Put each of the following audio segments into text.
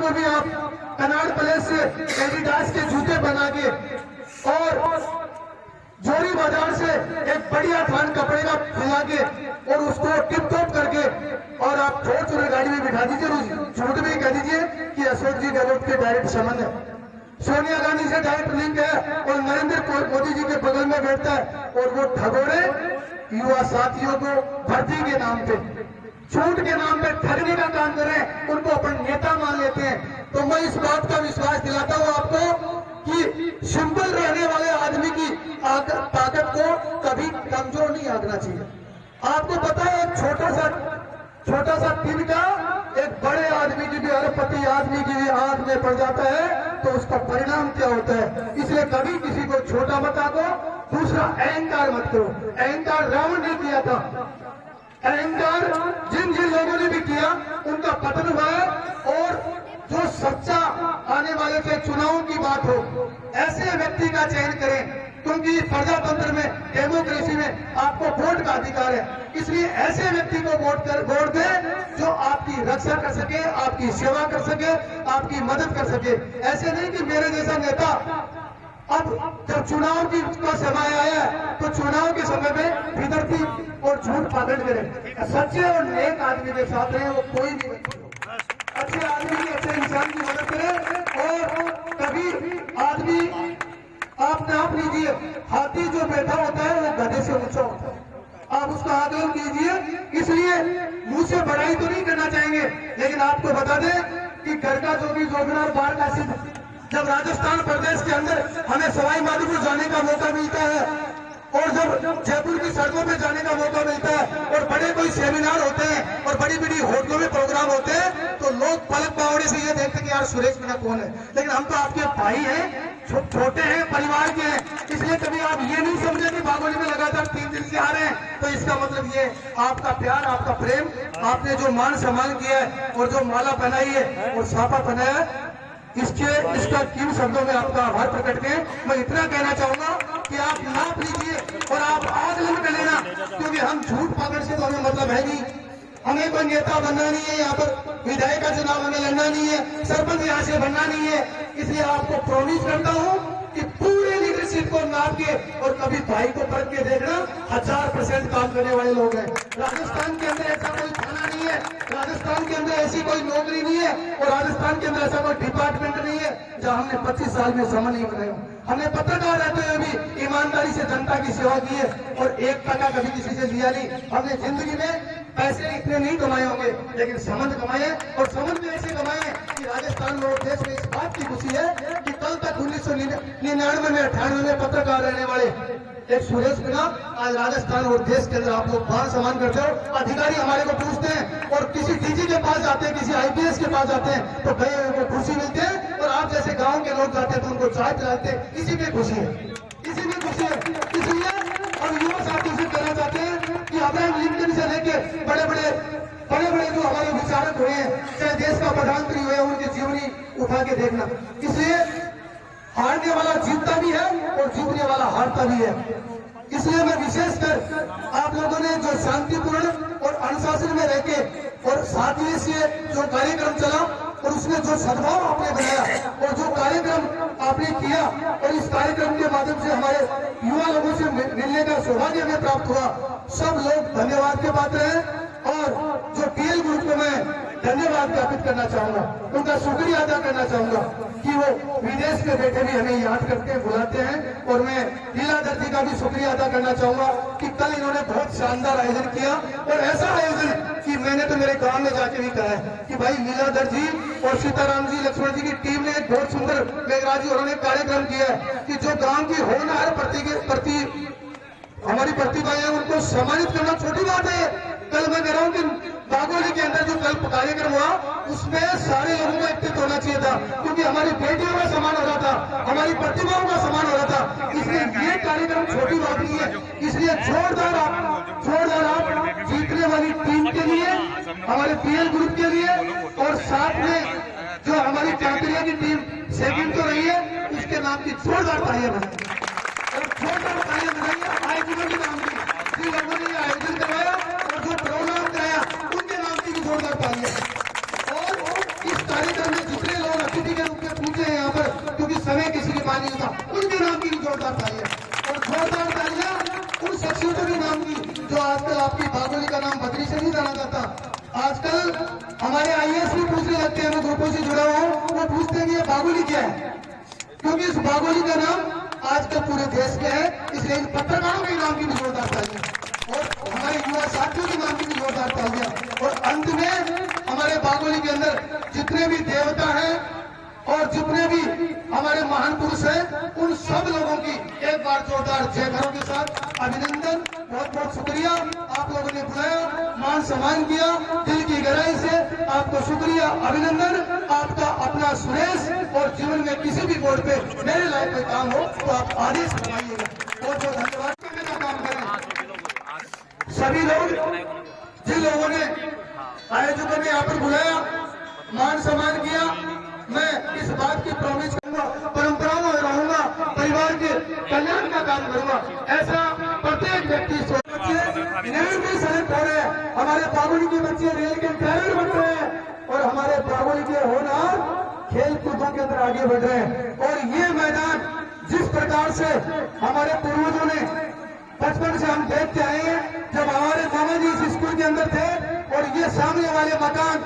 को भी आप कनाड प्लेस से एडिडास के जूते बना के और जोड़ी बाजार से एक बढ़िया थान कपड़े का फैला के और उसको टिप टॉप करके और आप फॉर्चूनर गाड़ी में बिठा दीजिए, झूठ में कह दीजिए कि अशोक जी गहलोत के डायरेक्ट संबंध है, सोनिया गांधी से डायरेक्ट लिंक है और नरेंद्र मोदी जी के बगल में बैठता है और वो ठगोड़े युवा साथियों को भर्ती के नाम पे, छूट के नाम पे ठगने का काम कर रहे हैं, उनको अपन नेता मान लेते हैं। तो मैं इस बात का विश्वास दिलाता हूं आपको कि सिंपल रहने वाले आदमी की ताकत को कभी कमजोर नहीं आंकना चाहिए। आपको पता है एक छोटा सा टिन का एक बड़े आदमी की भी, अरबपति आदमी की भी आंख में पड़ जाता है तो उसका परिणाम क्या होता है। इसलिए कभी किसी को छोटा मत आंको। दूसरा, अहंकार मत करो। अहंकार रावण ने किया था, अहंकार जिन जिन लोगों ने भी किया उनका पतन हुआ है। और जो सच्चा आने वाले के चुनाव की बात हो, ऐसे व्यक्ति का चयन करें, क्योंकि प्रजातंत्र में, डेमोक्रेसी में आपको वोट का अधिकार है। इसलिए ऐसे व्यक्ति को वोट दें जो आपकी रक्षा कर सके, आपकी सेवा कर सके, आपकी मदद कर सके। ऐसे नहीं कि मेरे जैसा नेता, अब जब चुनाव की का समय आया तो चुनाव के समय में विदर्ती और झूठ पाखंड करें। सच्चे और नेक आदमी के साथ रहे, वो कोई भी अच्छे आदमी की, अच्छे इंसान की मदद करें। और कभी आदमी, आप नाप लीजिए, हाथी जो बैठा होता है वो गधे से ऊंचा होता है, आप उसका आकलन कीजिए। इसलिए मुंह से बड़ाई तो नहीं करना चाहेंगे, लेकिन आपको बता दें कि घर का जोगी जोगना और बाहर का सिद्ध। जब राजस्थान प्रदेश के अंदर हमें सवाई माधोपुर जाने का मौका मिलता है और जब जयपुर की सड़कों पे जाने का मौका मिलता है और बड़े कोई सेमिनार होते हैं और बड़ी बड़ी होटलों में प्रोग्राम होते हैं, तो लोग पलक पावड़े से ये देखते हैं कि यार सुरेश मीणा कौन है। लेकिन हम तो आपके भाई हैं, छोटे हैं, परिवार के हैं। इसलिए कभी आप ये नहीं समझे कि बागोली में लगातार 3 दिन से आ रहे हैं तो इसका मतलब ये आपका प्यार, आपका प्रेम, आपने जो मान सम्मान किया है और जो माला पहनाई है और साफा पहनाया है, इसका किन शब्दों में आपका आभार प्रकट के मैं इतना कहना चाहूंगा कि आप नाप लीजिए और आप आकलन कर लेना, क्योंकि हम झूठ पाकड़ से तो हमें मतलब है नहीं। हमें कोई नेता बनना नहीं है, यहाँ पर विधायक का चुनाव हमें लड़ना नहीं है, सरपंच यहाँ से बनना नहीं है। इसलिए आपको प्रॉमिस करता हूँ कि पूरे लीडरशिप को नाप के और कभी भाई को परख के देखना, 1000% काम करने वाले लोग हैं। राजस्थान के अंदर ऐसा कोई थाना नहीं है, राजस्थान के अंदर ऐसी कोई नौकरी नहीं है और राजस्थान के अंदर ऐसा कोई डिपार्टमेंट नहीं है जहां हमने 25 साल में समय नहीं बनाया। हमने पत्रकार रहते हुए भी ईमानदारी से जनता की सेवा की है और 1 टका कभी किसी से लिया नहीं। हमने जिंदगी में पैसे इतने नहीं कमाए होंगे, लेकिन संबंध कमाए और संबंध भी ऐसे कमाए कि राजस्थान में और देश में इस बात की खुशी है कि कल तक 1999 में 98 में पत्रकार रहने वाले एक सुरेश मीणा आज राजस्थान और देश के अंदर आप लोग मान सम्मान करते हो। अधिकारी हमारे को पूछते हैं और किसी डीजी के पास जाते हैं, किसी IPS के पास जाते हैं तो गए हुए को खुशी मिलती है, और आप जैसे गांव के लोग जाते हैं तो उनको चाय पिलाते हैं, इसी में खुशी है, इसी में खुशी है। इसलिए हम युवा साथियों से कहना चाहते हैं कि अब्राहम लिंकन से लेके बड़े बड़े जो हमारे विचारक हुए हैं, चाहे देश का प्रधानमंत्री हुए, उनकी जीवनी उठा के देखना। इसलिए हारने वाला जीतता भी है और जीतने वाला हारता भी है। इसलिए मैं विशेषकर आप लोगों ने जो शांतिपूर्ण और अनुशासन में रहके और साथी से जो कार्यक्रम चला और उसमें जो सद्भाव आपने बनाया और जो कार्यक्रम आपने किया और इस कार्यक्रम के माध्यम से हमारे युवा लोगों से मिलने का सौभाग्य हमें प्राप्त हुआ, सब लोग धन्यवाद के पात्र हैं। और जो PL ग्रुप को मैं धन्यवाद ज्ञापित करना चाहूंगा, उनका शुक्रिया अदा करना चाहूंगा कि वो विदेश में बैठे भी हमें याद करते हैं, बुलाते हैं। और मैं लीलाधर जी का भी शुक्रिया अदा करना चाहूंगा कि कल इन्होंने बहुत शानदार आयोजन किया और ऐसा आयोजन कि मैंने तो मेरे गांव में जाके भी कहा है कि भाई लीलाधर जी और सीताराम जी, लक्ष्मण जी की टीम ने एक बहुत सुंदर मेघराज जी उन्होंने कार्यक्रम किया है कि जो गाँव की होनहार प्रति हमारी प्रतिभाएं हैं उनको सम्मानित करना छोटी बात है। कल मैं कह रहा हूँ कि बागोली के अंदर जो कल कार्यक्रम हुआ उसमें सारे लोगों को एकत्रित होना चाहिए था, क्योंकि हमारी बेटियों का सम्मान हो रहा था, हमारी प्रतिभाओं का सम्मान हो रहा था। इसलिए ये कार्यक्रम छोटी बात नहीं है। इसलिए जोरदार आप जीतने वाली टीम के लिए, हमारे PL ग्रुप के लिए और साथ में जो हमारी कांकरिया की टीम सेकंड तो रही है, उसके नाम की जोरदार तालियां बजाइए और जोरदार तालियां बजाइए आयोजकों के नाम की, जिन लोगों ने आयोजन करवाया और जो प्रोग्राम कराया उनके नाम की भी जोरदार तालियां। और इस कार्यक्रम में जितने जोरदार तालियां, और जोरदार तालियां उन शख्सियतों के नाम की जो आजकल आपकी बागोली का नाम बदरी से नहीं जाना जाता। आजकल हमारे आईएएस भी पूछने लगते हैं, मैं ग्रुपों से जुड़ा हुआ हूँ, वो पूछते हैं कि ये बागोली क्या है, क्योंकि इस बागोली का नाम आजकल पूरे देश में है। इसलिए इन पत्रकारों के नाम की भी जोरदार तालियां, और हमारे युवा साथियों के नाम की भी जोरदार तालियां, और अंत में हमारे बागोली के अंदर जितने भी देवता हैं और जितने भी हमारे महान पुरुष हैं, उन सब लोगों की एक बार जोरदार जयघरों के साथ अभिनंदन। बहुत बहुत शुक्रिया, आप लोगों ने बुलाया, मान सम्मान किया, दिल की गहराई से आपको शुक्रिया, अभिनंदन। आपका अपना सुरेश, और जीवन में किसी भी बोर्ड पे मेरे लायक कोई काम हो तो आप आदेश बनाइएगा। बहुत बहुत धन्यवाद करने का काम करें सभी लोग, जिन लोगों ने आयोजकों ने यहाँ पर बुलाया, मान सम्मान किया। मैं इस बात की प्रॉमिस करूंगा, परंपराओं में रहूंगा, परिवार के कल्याण का काम करूंगा। ऐसा प्रत्येक व्यक्ति नेवी में सेलेक्ट हो रहे हैं, हमारे बागोली के बच्चे रेल के ड्राइवर बन रहे हैं, और हमारे बागोली के होनहार खेल कूदों के अंदर आगे बढ़ रहे हैं। और ये मैदान जिस प्रकार से हमारे पूर्वजों ने बचपन से हम देखते आए हैं, जब हमारे मामा जी इस स्कूल के अंदर थे, और ये सामने वाले मकान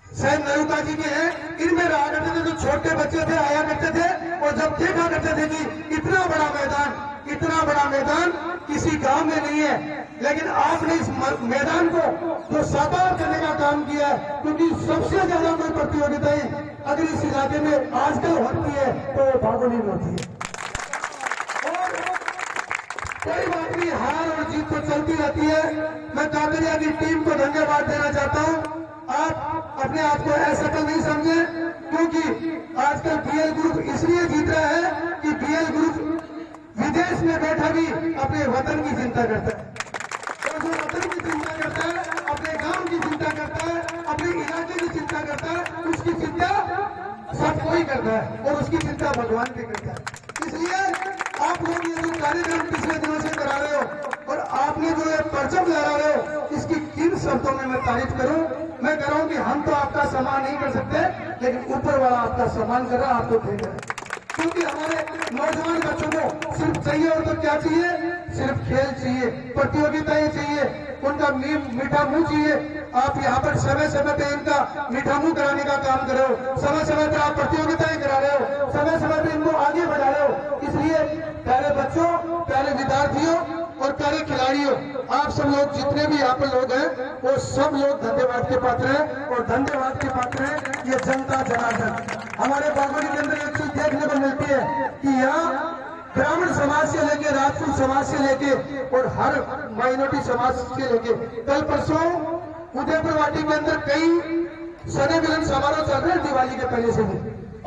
शायद नरुका जी के हैं, इनमें रहा करते थे, जो छोटे बच्चे थे आया करते थे, और जब देखा करते थे कि इतना बड़ा मैदान किसी गांव में नहीं है, लेकिन आपने इस मैदान को जो साकार करने का काम किया है, क्योंकि सबसे ज्यादा कोई प्रतियोगिताएं अगर इस इलाके में आजकल होती है तो वो बागोली में होती है। और कोई बात नहीं, हार और जीत तो चलती रहती है। मैं काकरिया की टीम को धन्यवाद देना चाहता हूँ। आप अपने आप को असफल नहीं समझे, क्योंकि आजकल बीएल ग्रुप इसलिए जीत रहा है कि बीएल ग्रुप विदेश में बैठा भी अपने वतन की चिंता करता है, और जो वतन की चिंता करता है, अपने गांव की चिंता करता है, अपने इलाके की चिंता करता है, उसकी चिंता सब कोई करता है, और उसकी चिंता भगवान भी करता है। इसलिए आप लोग ये जो कार्यक्रम पिछले दिनों से करा रहे हो, और आपने जो ये परचम लहरा रहे हो, इसकी किन शब्दों में मैं तारीफ करूं। मैं कह रहा हूं कि हम तो आपका सम्मान नहीं कर सकते, लेकिन ऊपर वाला आपका सम्मान कर रहा है, आपको भेज रहा है। क्योंकि हमारे नौजवान बच्चों को सिर्फ चाहिए, और तो क्या चाहिए, सिर्फ खेल चाहिए, प्रतियोगिताएं चाहिए, उनका मीठा मुंह चाहिए। आप यहाँ पर समय समय पे इनका मीठा मुंह कराने का काम कर रहे हो, समय समय पर आप प्रतियोगिताएं करा रहे हो, समय समय पे इनको आगे बढ़ा रहे हो। इसलिए प्यारे बच्चों, प्यारे विद्यार्थियों और प्यारे खिलाड़ियों, आप सब लोग जितने भी यहाँ पर लोग हैं, वो सब लोग धन्यवाद के पात्र हैं, और धन्यवाद के पात्र है ये जनता जनार्दन। हमारे बागोली के अंदर एक चीज देखने को मिलती है कि यहाँ ब्राह्मण समाज से लेके, राजपूत समाज से लेके, और हर माइनॉरिटी समाज से लेके, कल परसों उदयपुर वाटी के अंदर कई सने मिलन समारोह चल रहे हैं दिवाली के पहले से भी,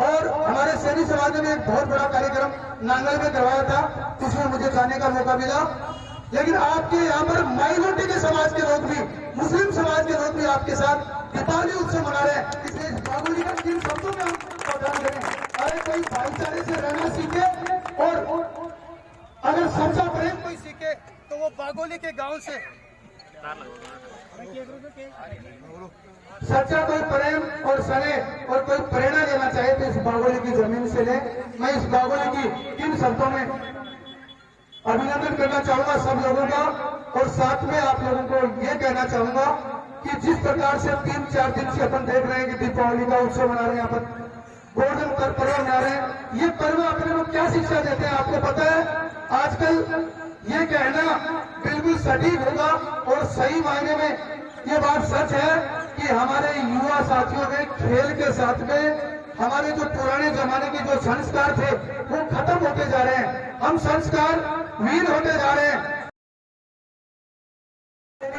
और हमारे सैनी समाज ने एक बहुत बड़ा कार्यक्रम नांगल में करवाया था, उसमें मुझे जाने का मौका मिला। लेकिन आपके यहाँ पर माइनॉरिटी के समाज के लोग भी, मुस्लिम समाज के लोग भी आपके साथ दीपावली उत्सव मना रहे हैं। इसलिए बागोली का किन शब्दों में हम प्रदान करें, अरे कोई भाईचारे से रहना सीखे, और अगर सच्चा प्रेम कोई सीखे तो वो बागोली के गांव से सच्चा कोई प्रेम और स्नेह और कोई प्रेरणा लेना चाहे तो इस बागोली की जमीन से ले। मैं इस बागोली की किन शब्दों में अभिनंदन करना चाहूंगा सब लोगों का, और साथ में आप लोगों को ये कहना चाहूंगा कि जिस प्रकार से 3-4 दिन से अपन देख रहे हैं कि दीपावली का उत्सव मना रहे हैं, अपन गोल्डन पर्व मना रहे हैं, ये पर्व अपने को क्या शिक्षा देते हैं आपको पता है। आजकल ये कहना बिल्कुल सटीक होगा, और सही मायने में ये बात सच है कि हमारे युवा साथियों में खेल के साथ में हमारे जो पुराने जमाने के जो संस्कार थे वो खत्म होते जा रहे हैं, हम संस्कार वीर होते जा रहे हैं।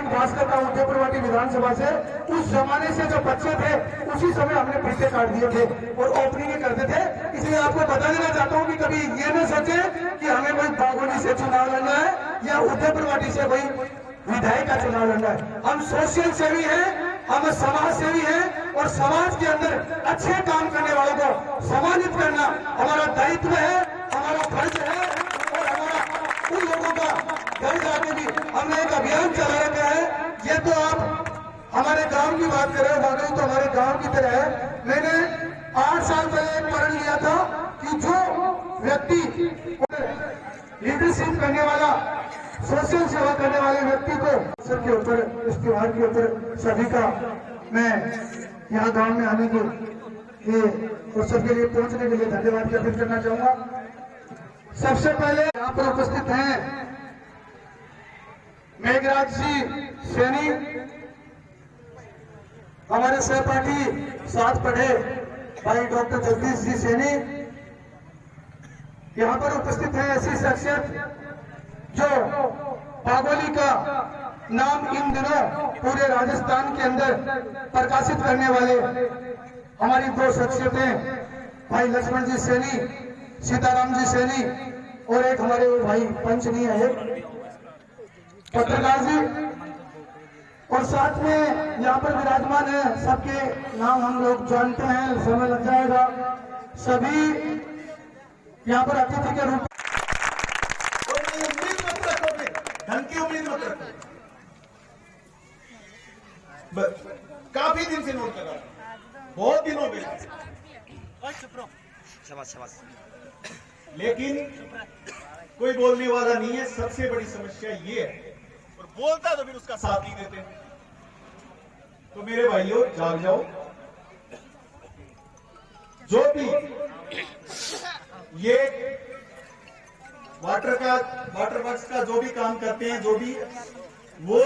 भास्कर का उदयपुर वाटी विधानसभा से उस जमाने से जो बच्चे थे उसी समय हमने पीछे काट दिए थे और ओपनिंग करते थे। इसलिए आपको बता देना चाहता हूँ कि कभी ये न सोचे कि हमें कोई बागोली से चुनाव लड़ना है या उदयपुर वाटी से कोई विधायक का चुनाव लड़ना है। हम सोशल सेवी हैं, हम समाज सेवी हैं, और समाज के अंदर अच्छे काम करने वालों को सम्मानित करना हमारा दायित्व है, हमारा फर्ज है। और हमारा उन लोगों का घर जाके भी हमने एक अभियान चला रखा है। ये तो आप हमारे गांव की बात कर रहे हो, बागोली तो हमारे गांव की तरह है। मैंने 8 साल पहले एक प्रण लिया था कि जो व्यक्ति, लीडरशिप करने वाला, सोशल सेवा करने वाले व्यक्ति को अवसर के ऊपर, इस त्योहार के ऊपर सभी का मैं यहाँ गांव में आने के लिए और सबके लिए पहुंचने के लिए धन्यवाद ज्ञापित करना चाहूंगा। सबसे पहले यहाँ पर उपस्थित हैं मेघराज जी सैनी, हमारे सहपाठी साथ पढ़े भाई डॉक्टर जगदीश जी सैनी। यहाँ पर उपस्थित है ऐसी शख्सियत जो पागोली का नाम इन दिनों पूरे राजस्थान के अंदर प्रकाशित करने वाले हमारी दो शख्सियतें, भाई लक्ष्मण जी सैनी, सीताराम जी सैनी, और एक हमारे वो भाई पंच नहीं है, पत्रकार जी, और साथ में यहाँ पर विराजमान है, सबके नाम हम लोग जानते हैं, समय लग जाएगा। सभी यहाँ पर अतिथि के रूप धन की उम्मीद मत रखो। काफी दिन से नोट कर रहा हूं, बहुत दिन हो गए, लेकिन कोई बोलने वाला नहीं है। सबसे बड़ी समस्या ये है, और बोलता तो फिर उसका साथ नहीं देते। तो मेरे भाइयों जाग जाओ, जो भी ये वाटर वर्क्स का जो भी काम करते हैं, जो भी वो,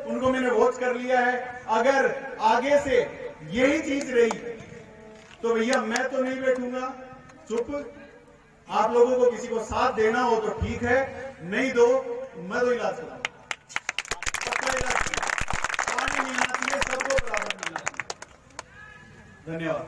उनको मैंने वॉच कर लिया है। अगर आगे से यही चीज रही तो भैया मैं तो नहीं बैठूंगा चुप। आप लोगों को किसी को साथ देना हो तो ठीक है, नहीं दो मैं तो इलाज करूंगा, पक्का इलाज करूंगा। पानी मिलना चाहिए सबको, बराबर मिलना चाहिए। धन्यवाद।